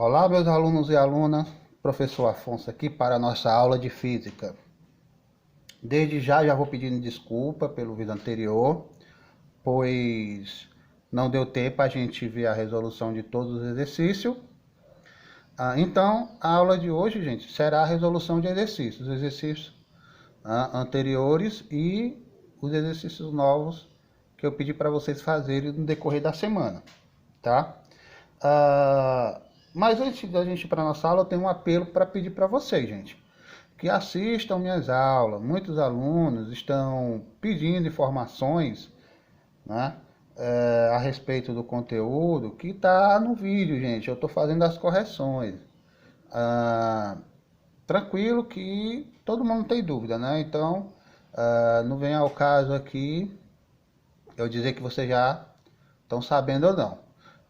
Olá, meus alunos e alunas, professor Afonso aqui para a nossa aula de física. Desde já vou pedindo desculpa pelo vídeo anterior, pois não deu tempo a gente ver a resolução de todos os exercícios. Então, a aula de hoje, gente, será a resolução de exercícios, os exercícios anteriores e os exercícios novos que eu pedi para vocês fazerem no decorrer da semana, tá? Mas antes da gente ir para a nossa aula, eu tenho um apelo para pedir para vocês, gente, que assistam minhas aulas. Muitos alunos estão pedindo informações, né, a respeito do conteúdo que está no vídeo, gente. Eu estou fazendo as correções. Tranquilo que todo mundo tem dúvida, né? Então, não vem ao caso aqui eu dizer que vocês já estão sabendo ou não,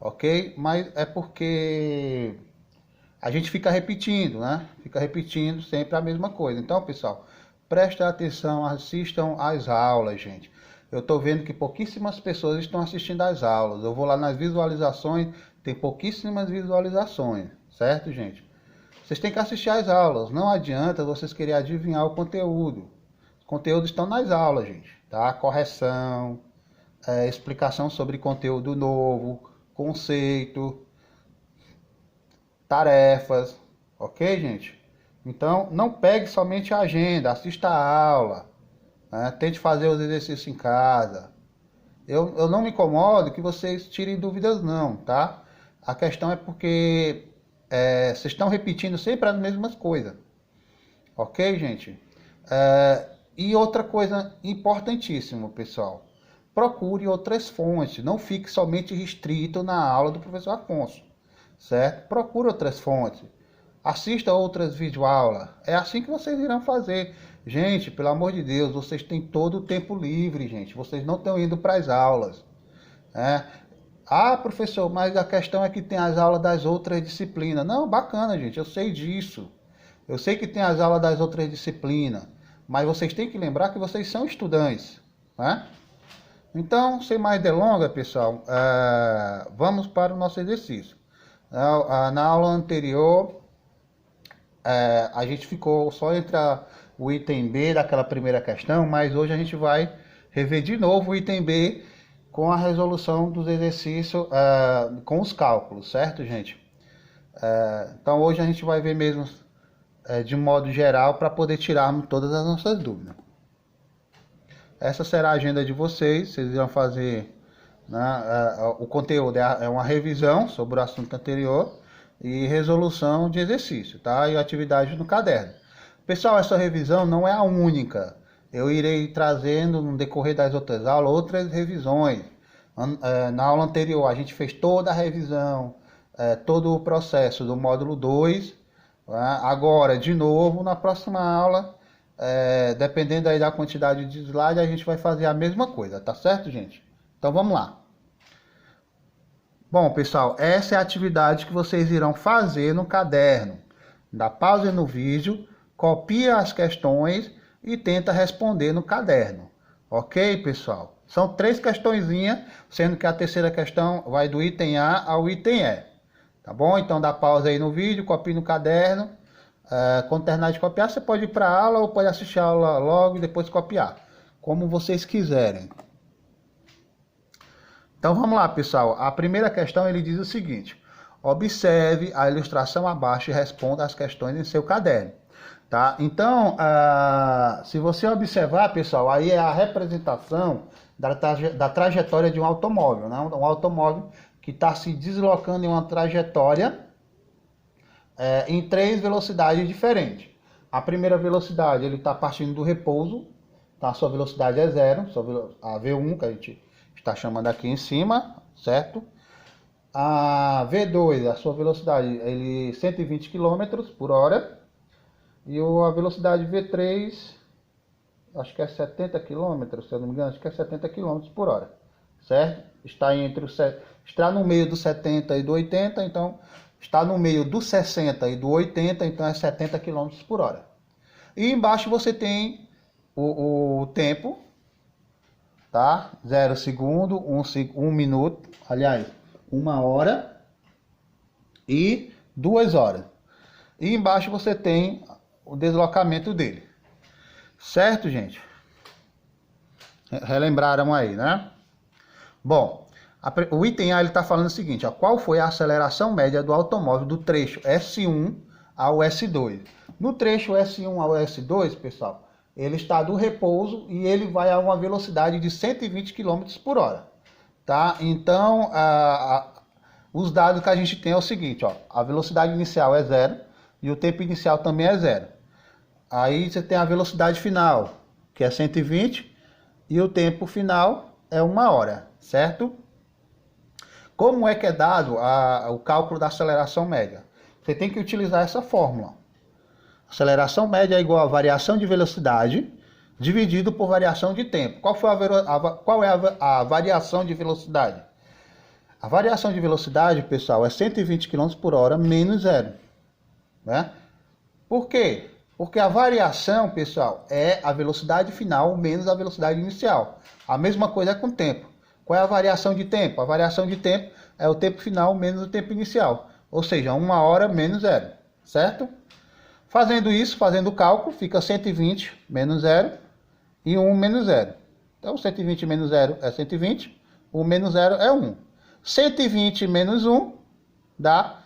ok? Mas é porque a gente fica repetindo, né? Fica repetindo sempre a mesma coisa. Então, pessoal, prestem atenção, assistam às aulas, gente. Eu estou vendo que pouquíssimas pessoas estão assistindo às aulas. Eu vou lá nas visualizações, tem pouquíssimas visualizações, certo, gente? Vocês têm que assistir às aulas. Não adianta vocês querem adivinhar o conteúdo. Os conteúdos estão nas aulas, gente, tá? Correção, explicação sobre conteúdo novo, conceito, tarefas, ok, gente? Então, não pegue somente a agenda, assista a aula, né? Tente fazer os exercícios em casa. Eu não me incomodo que vocês tirem dúvidas não, tá? A questão é porque vocês estão repetindo sempre as mesmas coisas, ok, gente? E outra coisa importantíssima, pessoal, procure outras fontes, não fique somente restrito na aula do professor Afonso, certo? Procure outras fontes, assista outras videoaulas, é assim que vocês irão fazer. Gente, pelo amor de Deus, vocês têm todo o tempo livre, gente, vocês não estão indo para as aulas, né? Professor, mas a questão é que tem as aulas das outras disciplinas. Não, bacana, gente, eu sei disso. Eu sei que tem as aulas das outras disciplinas, mas vocês têm que lembrar que vocês são estudantes, né? Então, sem mais delongas, pessoal, vamos para o nosso exercício. Na aula anterior, a gente ficou só entre o item B daquela primeira questão, mas hoje a gente vai rever de novo o item B com a resolução dos exercícios, com os cálculos, certo, gente? Então hoje a gente vai ver mesmo de modo geral para poder tirarmos todas as nossas dúvidas. Essa será a agenda de vocês irão fazer, né, o conteúdo é uma revisão sobre o assunto anterior e resolução de exercício, tá? E atividade no caderno. Pessoal, essa revisão não é a única. Eu irei trazendo no decorrer das outras aulas outras revisões. Na aula anterior a gente fez toda a revisão, todo o processo do módulo 2. Agora, de novo, na próxima aula, dependendo aí da quantidade de slide, a gente vai fazer a mesma coisa, tá certo, gente? Então vamos lá. Bom, pessoal, essa é a atividade que vocês irão fazer no caderno. Dá pausa no vídeo, copia as questões e tenta responder no caderno. Ok, pessoal? São 3 questõezinhas, sendo que a terceira questão vai do item A ao item E. Tá bom? Então dá pausa aí no vídeo, copia no caderno. Quando terminar de copiar, você pode ir para a aula ou pode assistir a aula logo e depois copiar. Como vocês quiserem. Então vamos lá, pessoal. A primeira questão ele diz o seguinte: observe a ilustração abaixo e responda as questões em seu caderno. Tá? Então, se você observar, pessoal, aí é a representação da trajetória de um automóvel, né? Um automóvel que está se deslocando em uma trajetória em 3 velocidades diferentes. A primeira velocidade ele está partindo do repouso, tá? A sua velocidade é 0, a V1 que a gente está chamando aqui em cima, certo? A V2, a sua velocidade ele 120 km por hora. E a velocidade V3, acho que é 70 km, se eu não me engano, acho que é 70 km por hora, certo? Está no meio do 70 e do 80, então está no meio do 60 e do 80, então é 70 km por hora. E embaixo você tem o tempo, tá? 0 segundo, 1 minuto, aliás, 1 hora e 2 horas. E embaixo você tem o deslocamento dele. Certo, gente? Relembraram aí, né? Bom, o item A ele está falando o seguinte, ó, qual foi a aceleração média do automóvel do trecho S1 ao S2? No trecho S1 ao S2, pessoal, ele está do repouso e ele vai a uma velocidade de 120 km por hora. Tá? Então, os dados que a gente tem é o seguinte, ó, a velocidade inicial é 0 e o tempo inicial também é 0. Aí você tem a velocidade final, que é 120, e o tempo final é 1 hora, certo? Como é que é dado o cálculo da aceleração média? Você tem que utilizar essa fórmula. Aceleração média é igual a variação de velocidade dividido por variação de tempo. Qual é a variação de velocidade? A variação de velocidade, pessoal, é 120 km por hora menos 0. Né? Por quê? Porque a variação, pessoal, é a velocidade final menos a velocidade inicial. A mesma coisa é com o tempo. Qual é a variação de tempo? A variação de tempo é o tempo final menos o tempo inicial. Ou seja, 1 hora menos 0. Certo? Fazendo isso, fazendo o cálculo, fica 120 menos 0 e 1 menos 0. Então, 120 menos 0 é 120, 1 menos 0 é 1. 120 menos 1 dá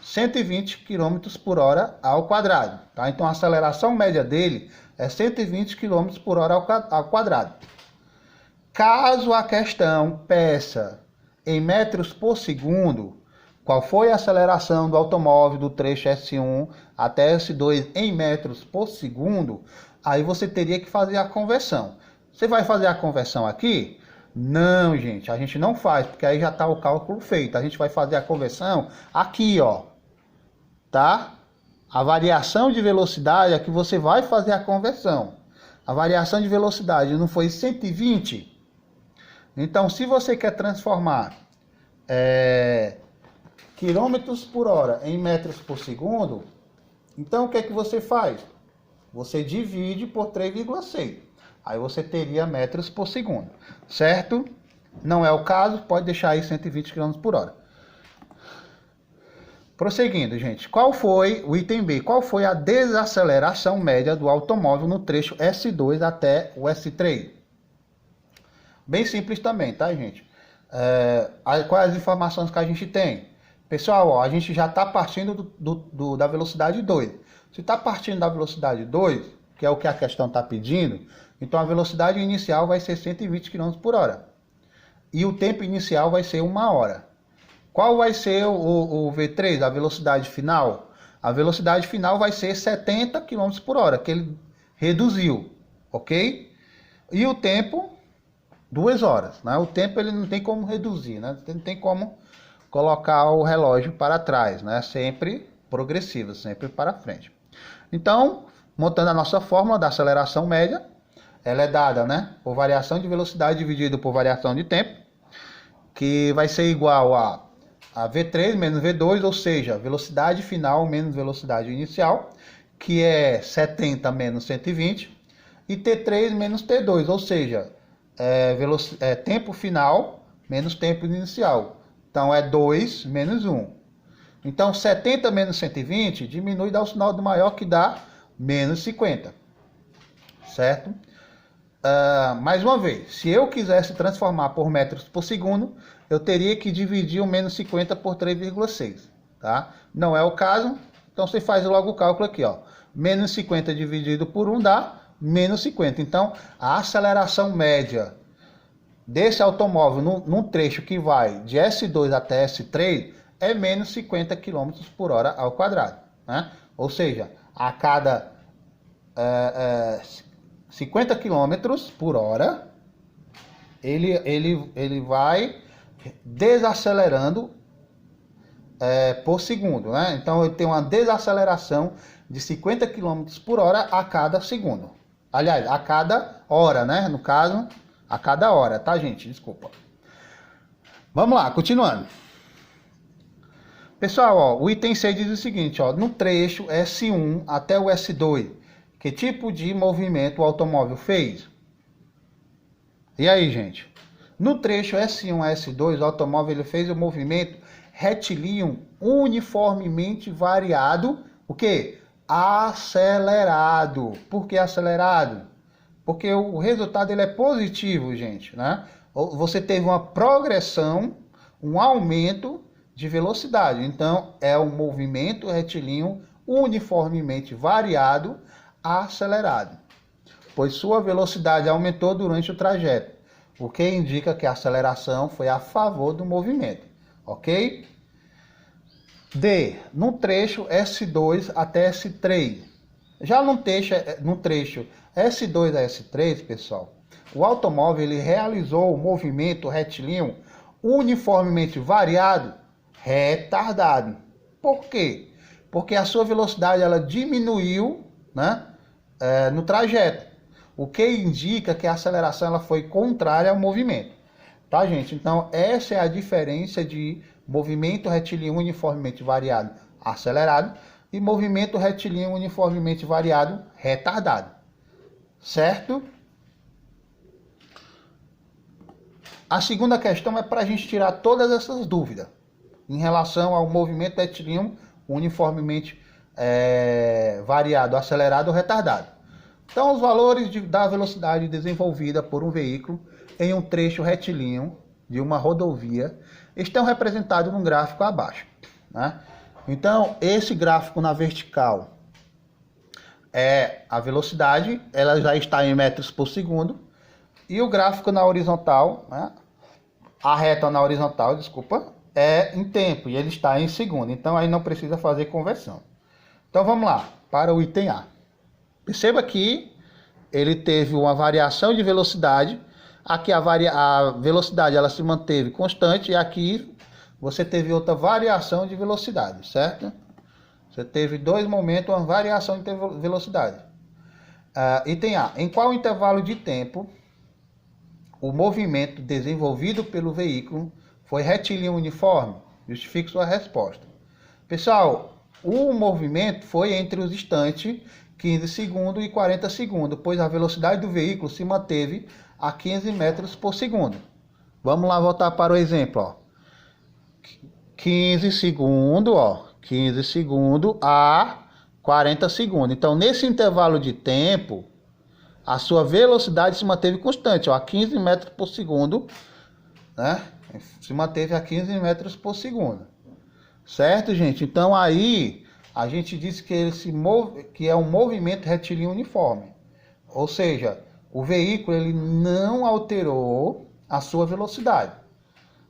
120 km por hora ao quadrado. Tá? Então, a aceleração média dele é 120 km por hora ao quadrado. Caso a questão peça em metros por segundo, qual foi a aceleração do automóvel do trecho S1 até S2 em metros por segundo, aí você teria que fazer a conversão. Você vai fazer a conversão aqui? Não, gente, a gente não faz, porque aí já está o cálculo feito. A gente vai fazer a conversão aqui, ó. Tá? A variação de velocidade é que você vai fazer a conversão. A variação de velocidade não foi 120? Então, se você quer transformar quilômetros por hora em metros por segundo, então o que é que você faz? Você divide por 3,6. Aí você teria metros por segundo, certo? Não é o caso, pode deixar aí 120 km por hora. Prosseguindo, gente. Qual foi o item B? Qual foi a desaceleração média do automóvel no trecho S2 até o S3? Bem simples também, tá, gente? Quais as informações que a gente tem? Pessoal, ó, a gente já está partindo da velocidade 2. Se está partindo da velocidade 2, que é o que a questão está pedindo, então a velocidade inicial vai ser 120 km por hora. E o tempo inicial vai ser 1 hora. Qual vai ser o V3, a velocidade final? A velocidade final vai ser 70 km por hora, que ele reduziu, ok? E o tempo, 2 horas. Né? O tempo ele não tem como reduzir, né? Não tem como colocar o relógio para trás, né? Sempre progressivo, sempre para frente. Então, montando a nossa fórmula da aceleração média, ela é dada, né, por variação de velocidade dividido por variação de tempo, que vai ser igual a V3 menos V2, ou seja, velocidade final menos velocidade inicial, que é 70 menos 120, e T3 menos T2, ou seja, tempo final menos tempo inicial. Então, é 2 menos 1. Então, 70 menos 120 diminui, dá o sinal do maior, que dá menos 50. Certo? Mais uma vez, se eu quisesse transformar por metros por segundo, eu teria que dividir o menos 50 por 3,6. Tá? Não é o caso, então você faz logo o cálculo aqui. Ó. Menos 50 dividido por 1 dá menos 50. Então, a aceleração média desse automóvel num trecho que vai de S2 até S3 é menos 50 km por hora ao quadrado. Né? Ou seja, a cada 50 km por hora, ele vai desacelerando por segundo. Né? Então, ele tem uma desaceleração de 50 km por hora a cada segundo. Aliás, a cada hora, né? No caso, a cada hora, tá, gente? Desculpa. Vamos lá, continuando. Pessoal, ó, o item C diz o seguinte, ó, no trecho S1 até o S2, que tipo de movimento o automóvel fez? E aí, gente? No trecho S1 a S2, o automóvel ele fez o movimento retilíneo uniformemente variado, o quê? Acelerado. Por que acelerado? Porque o resultado ele é positivo, gente, né? Você teve uma progressão, um aumento de velocidade. Então, é um movimento retilíneo uniformemente variado, acelerado, pois sua velocidade aumentou durante o trajeto, o que indica que a aceleração foi a favor do movimento, ok? D. No trecho S2 até S3. Já no trecho S2 a S3, pessoal, o automóvel ele realizou o movimento retilíneo uniformemente variado, retardado. Por quê? Porque a sua velocidade ela diminuiu, né, no trajeto, o que indica que a aceleração ela foi contrária ao movimento. Tá, gente? Então, essa é a diferença de movimento retilíneo uniformemente variado acelerado e movimento retilíneo uniformemente variado retardado. Certo? A segunda questão é para a gente tirar todas essas dúvidas em relação ao movimento retilíneo uniformemente variado, acelerado ou retardado. Então, os valores da velocidade desenvolvida por um veículo em um trecho retilíneo de uma rodovia estão representados no gráfico abaixo, né? Então, esse gráfico na vertical é a velocidade, ela já está em metros por segundo, e o gráfico na horizontal, né? A reta na horizontal, desculpa, é em tempo e ele está em segundo. Então, aí não precisa fazer conversão. Então, vamos lá, para o item A. Perceba que ele teve uma variação de velocidade. Aqui a velocidade ela se manteve constante e aqui você teve outra variação de velocidade, certo? Você teve dois momentos, uma variação de velocidade. Item A. Em qual intervalo de tempo o movimento desenvolvido pelo veículo foi retilíneo uniforme? Justifique sua resposta. Pessoal, o movimento foi entre os instantes 15 segundos e 40 segundos, pois a velocidade do veículo se manteve a 15 metros por segundo. Vamos lá voltar para o exemplo, ó. 15 segundos, ó. 15 segundos a 40 segundos. Então, nesse intervalo de tempo, a sua velocidade se manteve constante, ó, a 15 metros por segundo, né? Se manteve a 15 metros por segundo. Certo, gente? Então, aí a gente diz que ele que é um movimento retilíneo uniforme. Ou seja, o veículo ele não alterou a sua velocidade.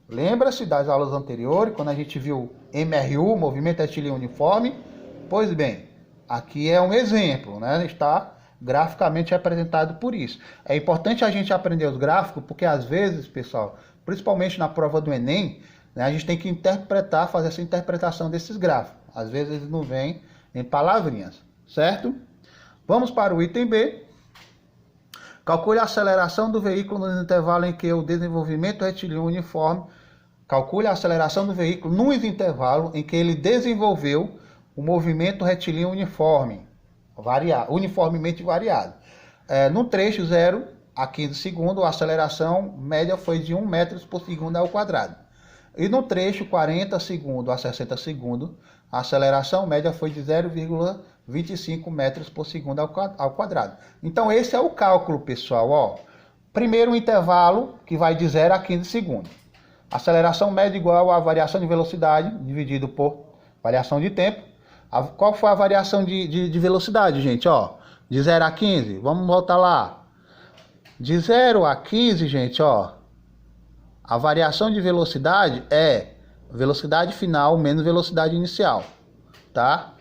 Lembra-se das aulas anteriores, quando a gente viu MRU, movimento retilíneo uniforme? Pois bem, aqui é um exemplo, né? Está graficamente representado por isso. É importante a gente aprender os gráficos, porque às vezes, pessoal, principalmente na prova do Enem, né, a gente tem que interpretar, fazer essa interpretação desses gráficos. Às vezes eles não vêm em palavrinhas, certo? Vamos para o item B. Calcule a aceleração do veículo no intervalo em que o desenvolvimento retilíneo uniforme. Calcule a aceleração do veículo no intervalo em que ele desenvolveu o movimento retilíneo uniforme, uniformemente variado. No trecho 0 a 15 segundos, a aceleração média foi de 1 metro por segundo ao quadrado. E no trecho 40 segundos a 60 segundos, a aceleração média foi de 0,25 metros por segundo ao quadrado. Então, esse é o cálculo, pessoal. Ó. Primeiro, o intervalo, que vai de 0 a 15 segundos. Aceleração média igual a variação de velocidade, dividido por variação de tempo. Qual foi a variação de velocidade, gente? Ó, de 0 a 15. Vamos voltar lá. De 0 a 15, gente, ó. A variação de velocidade é velocidade final menos velocidade inicial, tá?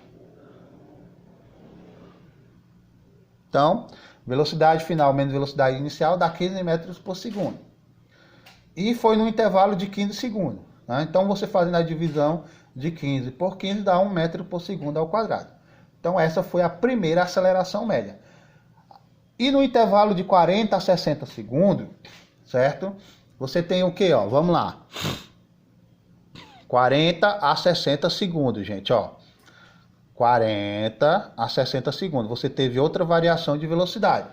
Então, velocidade final menos velocidade inicial dá 15 metros por segundo. E foi no intervalo de 15 segundos. Né? Então, você fazendo a divisão de 15 por 15 dá 1 metro por segundo ao quadrado. Então, essa foi a primeira aceleração média. E no intervalo de 40 a 60 segundos, certo? Você tem o que, ó? Vamos lá. 40 a 60 segundos, gente, ó. 40 a 60 segundos. Você teve outra variação de velocidade.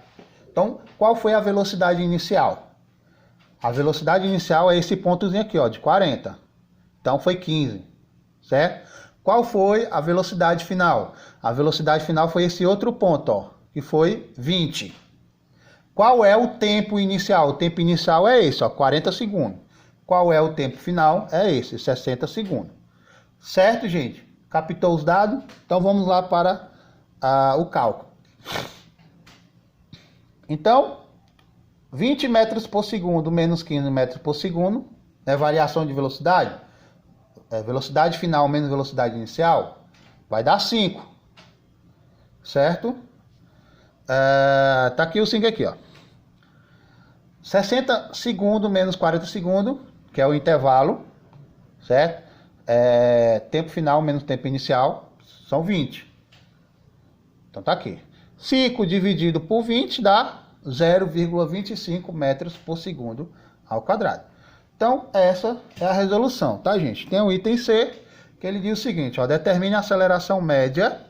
Então, qual foi a velocidade inicial? A velocidade inicial é esse pontozinho aqui, ó, de 40. Então foi 15, certo? Qual foi a velocidade final? A velocidade final foi esse outro ponto, ó, que foi 20. Qual é o tempo inicial? O tempo inicial é esse, ó, 40 segundos. Qual é o tempo final? É esse, 60 segundos. Certo, gente? Captou os dados? Então vamos lá para o cálculo. Então, 20 metros por segundo menos 15 metros por segundo é variação de velocidade. Velocidade final menos velocidade inicial vai dar 5. Certo? Tá aqui o 5 aqui, ó. 60 segundos menos 40 segundos, que é o intervalo, certo? Tempo final menos tempo inicial, são 20. Então tá aqui. 5 dividido por 20 dá 0,25 metros por segundo ao quadrado. Então, essa é a resolução, tá, gente? Tem o item C, que ele diz o seguinte, ó, determine a aceleração média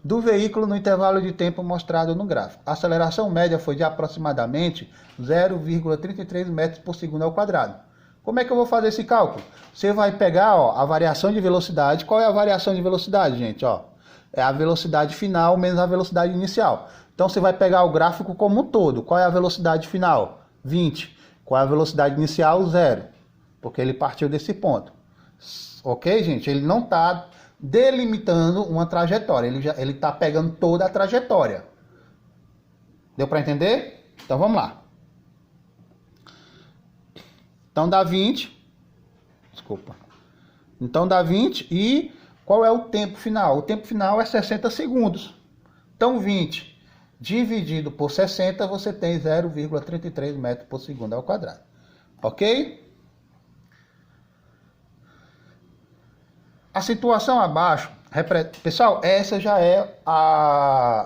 do veículo no intervalo de tempo mostrado no gráfico. A aceleração média foi de aproximadamente 0,33 metros por segundo ao quadrado. Como é que eu vou fazer esse cálculo? Você vai pegar, ó, a variação de velocidade. Qual é a variação de velocidade, gente? Ó, é a velocidade final menos a velocidade inicial. Então você vai pegar o gráfico como um todo. Qual é a velocidade final? 20. Qual é a velocidade inicial? 0. Porque ele partiu desse ponto. Ok, gente? Ele não está delimitando uma trajetória. Ele está pegando toda a trajetória. Deu para entender? Então vamos lá. Então dá 20. Desculpa. Então dá 20 e qual é o tempo final? O tempo final é 60 segundos. Então 20 dividido por 60, você tem 0,33 metros por segundo ao quadrado. Ok? A situação abaixo, pessoal, essa já é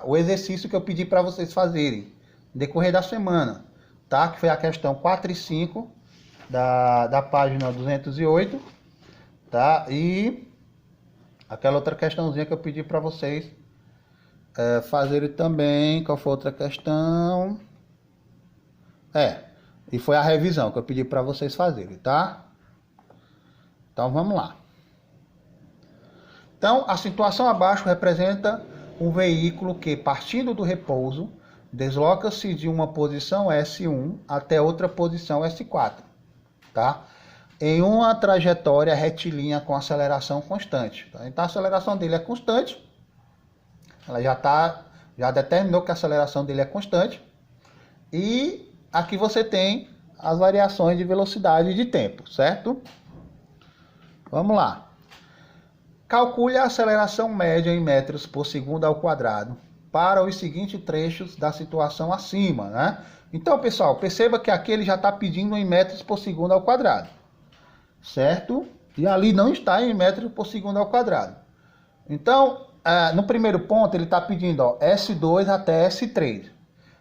o exercício que eu pedi para vocês fazerem no decorrer da semana, tá? Que foi a questão 4 e 5 da página 208, tá? E aquela outra questãozinha que eu pedi para vocês fazerem também. Qual foi a outra questão? E foi a revisão que eu pedi para vocês fazerem, tá? Então vamos lá. Então, a situação abaixo representa um veículo que, partindo do repouso, desloca-se de uma posição S1 até outra posição S4, tá? Em uma trajetória retilínea com aceleração constante. Tá? Então, a aceleração dele é constante. Ela já determinou que a aceleração dele é constante. E aqui você tem as variações de velocidade e de tempo, certo? Vamos lá. Calcule a aceleração média em metros por segundo ao quadrado para os seguintes trechos da situação acima, né? Então, pessoal, perceba que aqui ele já está pedindo em metros por segundo ao quadrado, certo? E ali não está em metros por segundo ao quadrado. Então, no primeiro ponto, ele está pedindo, ó, S2 até S3.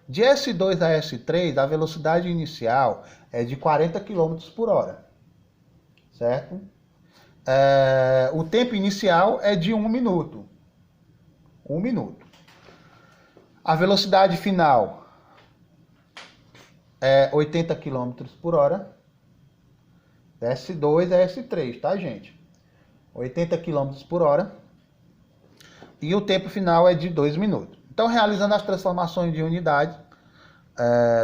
De S2 a S3, a velocidade inicial é de 40 km por hora, certo? O tempo inicial é de 1 minuto. 1 minuto. A velocidade final é 80 km por hora. S2 é S3, tá, gente? 80 km por hora. E o tempo final é de 2 minutos. Então, realizando as transformações de unidade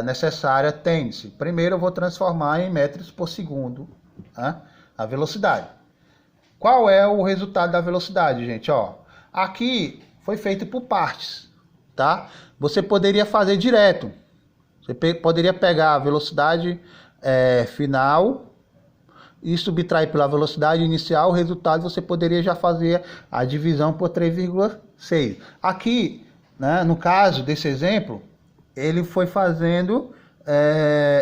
necessárias, tem-se. Primeiro, eu vou transformar em metros por segundo, tá? A velocidade. Qual é o resultado da velocidade, gente? Ó, aqui foi feito por partes, tá? Você poderia fazer direto. Você poderia pegar a velocidade final e subtrair pela velocidade inicial. O resultado você poderia já fazer a divisão por 3,6. Aqui, né, no caso desse exemplo, ele foi fazendo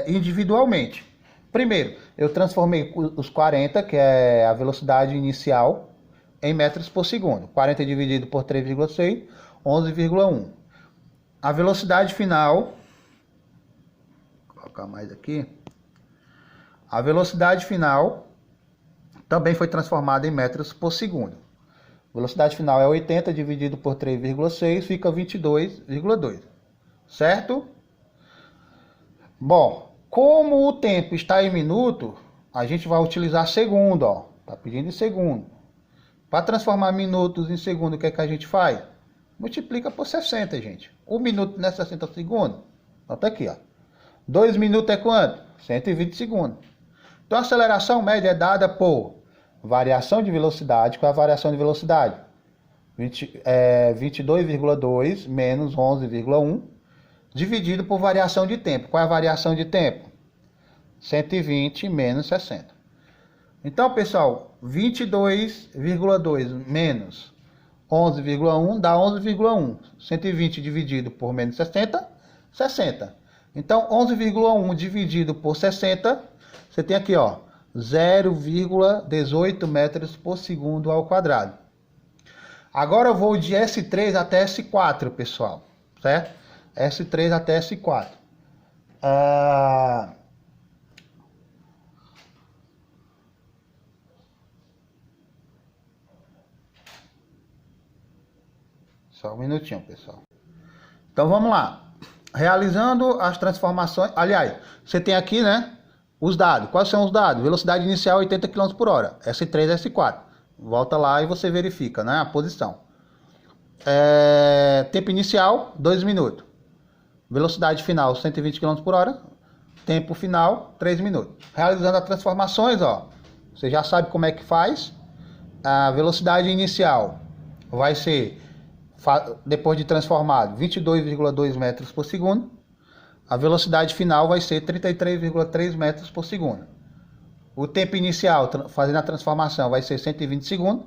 individualmente. Primeiro, eu transformei os 40, que é a velocidade inicial, em metros por segundo. 40 dividido por 3,6, 11,1. A velocidade final, vou colocar mais aqui. A velocidade final também foi transformada em metros por segundo. Velocidade final é 80 dividido por 3,6, fica 22,2. Certo? Bom, como o tempo está em minuto, a gente vai utilizar segundo, ó, Está pedindo em segundo. Para transformar minutos em segundo, o que é que a gente faz? Multiplica por 60, gente. 1 minuto não é 60 segundos? Então tá aqui, ó. 2 minutos é quanto? 120 segundos. Então a aceleração média é dada por variação de velocidade. Qual é a variação de velocidade? 22,2 menos 11,1 dividido por variação de tempo. Qual é a variação de tempo? 120 menos 60. Então, pessoal, 22,2 menos 11,1 dá 11,1. 120 dividido por menos 60, 60. Então, 11,1 dividido por 60, você tem aqui, ó, 0,18 metros por segundo ao quadrado. Agora eu vou de S3 até S4, pessoal, certo? S3 até S4. Só um minutinho, pessoal. Então vamos lá. Realizando as transformações. Aliás, você tem aqui, né? Os dados. Quais são os dados? Velocidade inicial 80 km por hora. S3, S4. Volta lá e você verifica, né? A posição. Tempo inicial, 2 minutos. Velocidade final, 120 km por hora. Tempo final, 3 minutos. Realizando as transformações, ó. Você já sabe como é que faz. A velocidade inicial vai ser, depois de transformado, 22,2 metros por segundo. A velocidade final vai ser 33,3 metros por segundo. O tempo inicial, fazendo a transformação, vai ser 120 segundos.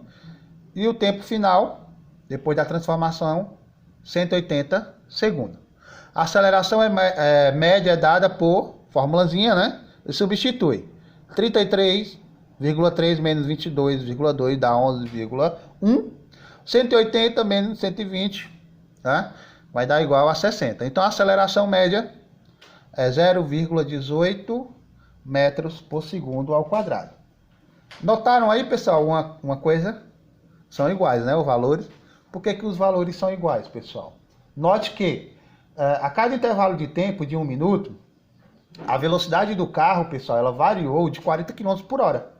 E o tempo final, depois da transformação, 180 segundos. A aceleração média é dada por formulazinha, né? E substitui. 33,3 menos 22,2 dá 11,1. 180 menos 120, tá? Vai dar igual a 60. Então a aceleração média é 0,18 metros por segundo ao quadrado. Notaram aí, pessoal, uma coisa? São iguais, né? Os valores. Por que os valores são iguais, pessoal? Note que a cada intervalo de tempo de 1 minuto, a velocidade do carro, pessoal, ela variou de 40 km por hora.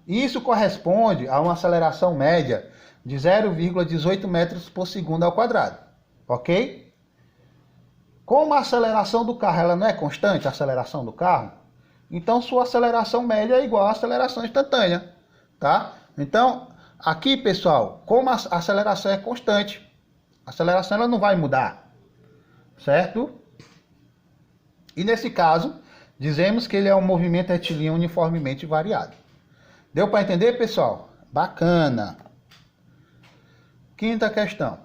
Isso corresponde a uma aceleração média de 0,18 metros por segundo ao quadrado, ok? Como a aceleração do carro ela não é constante, a aceleração do carro, então sua aceleração média é igual à aceleração instantânea, tá? Então, aqui, pessoal, como a aceleração é constante, a aceleração ela não vai mudar, certo? E nesse caso, dizemos que ele é um movimento retilíneo uniformemente variado. Deu para entender, pessoal? Bacana! Quinta questão.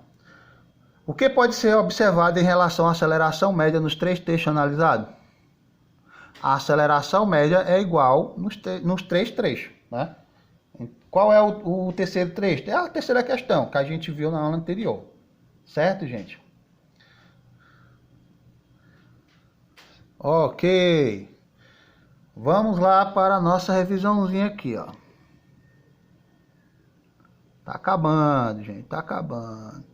O que pode ser observado em relação à aceleração média nos 3 trechos analisados? A aceleração média é igual nos 3 trechos, né? Qual é o terceiro trecho? É a terceira questão que a gente viu na aula anterior. Certo, gente? Ok. Vamos lá para a nossa revisãozinha aqui, ó. Tá acabando, gente. Tá acabando.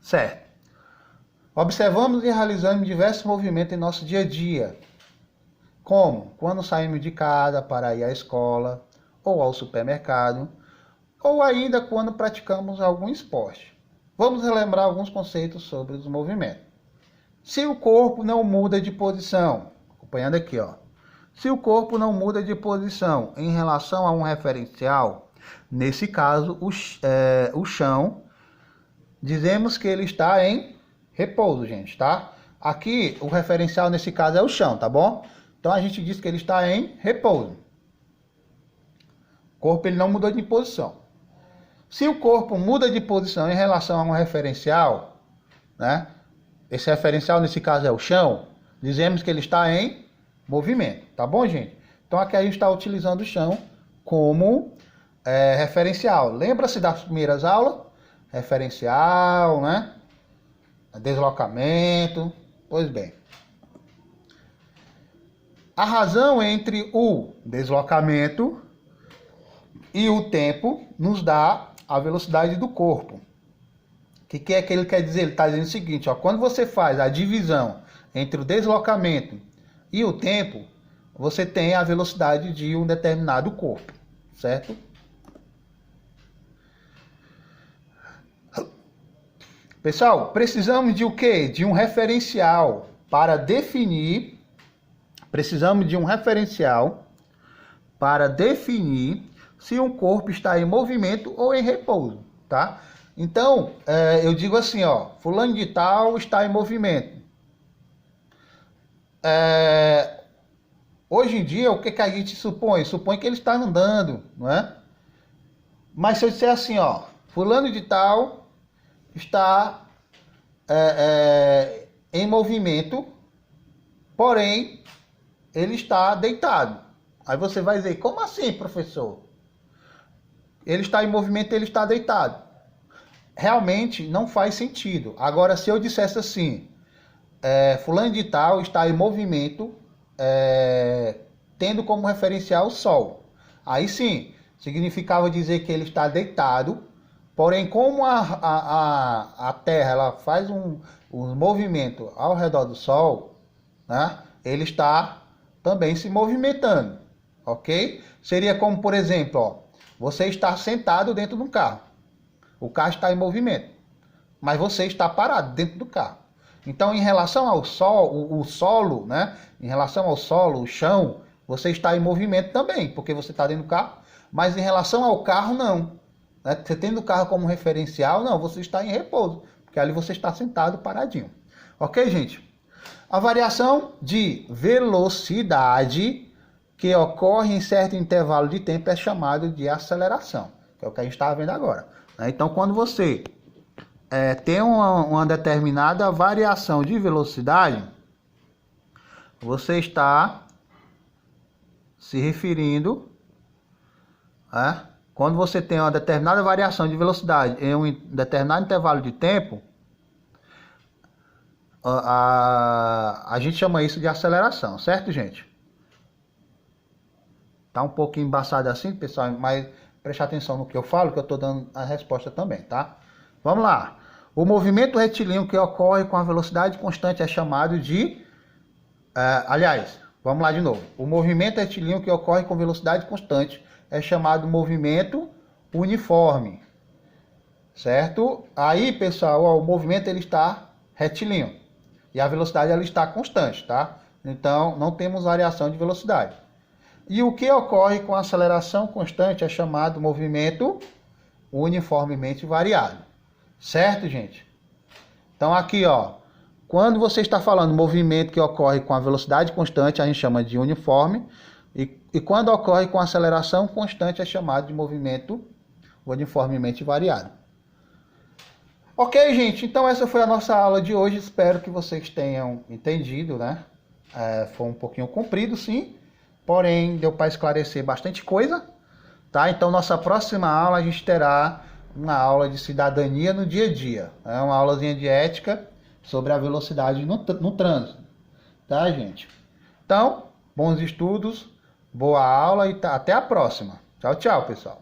Certo. Observamos e realizamos diversos movimentos em nosso dia a dia. Como? Quando saímos de casa para ir à escola, ou ao supermercado, ou ainda quando praticamos algum esporte. Vamos relembrar alguns conceitos sobre os movimentos. Se o corpo não muda de posição, acompanhando aqui, ó. Se o corpo não muda de posição em relação a um referencial, nesse caso, o chão, dizemos que ele está em repouso, gente, tá? Aqui, o referencial nesse caso é o chão, tá bom? Então, a gente diz que ele está em repouso. O corpo ele não mudou de posição. Se o corpo muda de posição em relação a um referencial, né? Esse referencial nesse caso é o chão, dizemos que ele está em movimento, tá bom, gente? Então aqui a gente está utilizando o chão como referencial. Lembra-se das primeiras aulas? Referencial, né? Deslocamento, pois bem. A razão entre o deslocamento e o tempo nos dá a velocidade do corpo. O que é que ele quer dizer? Ele está dizendo o seguinte, ó, quando você faz a divisão entre o deslocamento e o tempo, você tem a velocidade de um determinado corpo, certo? Pessoal, precisamos de o quê? De um referencial para definir. Precisamos de um referencial para definir se um corpo está em movimento ou em repouso, tá? Então, eu digo assim, ó, fulano de tal está em movimento. Hoje em dia, o que a gente supõe? Supõe que ele está andando, não é? Mas se eu disser assim, ó, fulano de tal está em movimento, porém, ele está deitado. Aí você vai dizer, como assim, professor? Ele está em movimento, ele está deitado. Realmente não faz sentido. Agora, se eu dissesse assim, fulano de tal está em movimento, tendo como referencial o Sol. Aí sim, significava dizer que ele está deitado, porém como a Terra ela faz um movimento ao redor do Sol, né, ele está também se movimentando, ok? Seria como, por exemplo, ó, você está sentado dentro de um carro. O carro está em movimento, mas você está parado dentro do carro. Então, em relação ao sol, o solo, né? Em relação ao solo, o chão, você está em movimento também, porque você está dentro do carro. Mas em relação ao carro, não. Né? Você tendo o carro como referencial, não, você está em repouso, porque ali você está sentado, paradinho. Ok, gente? A variação de velocidade que ocorre em certo intervalo de tempo é chamado de aceleração, que é o que a gente está vendo agora. Então, quando você tem uma determinada variação de velocidade, você está se referindo, quando você tem uma determinada variação de velocidade em um determinado intervalo de tempo, a gente chama isso de aceleração, certo, gente? Tá um pouco embaçado assim, pessoal, mas preste atenção no que eu falo, que eu estou dando a resposta também, tá? Vamos lá. O movimento retilíneo que ocorre com a velocidade constante é chamado de... aliás, vamos lá de novo. O movimento retilíneo que ocorre com velocidade constante é chamado movimento uniforme, certo? Aí, pessoal, ó, o movimento ele está retilíneo e a velocidade ela está constante, tá? Então, não temos variação de velocidade. E o que ocorre com a aceleração constante é chamado movimento uniformemente variado. Certo, gente? Então aqui, ó, quando você está falando movimento que ocorre com a velocidade constante, a gente chama de uniforme. E quando ocorre com aceleração constante, é chamado de movimento uniformemente variado. Ok, gente? Então essa foi a nossa aula de hoje. Espero que vocês tenham entendido, né? Foi um pouquinho comprido, sim. Porém, deu para esclarecer bastante coisa, tá? Então, nossa próxima aula a gente terá uma aula de cidadania no dia a dia. Uma aulazinha de ética sobre a velocidade no trânsito, tá, gente? Então, bons estudos, boa aula e até a próxima. Tchau, tchau, pessoal.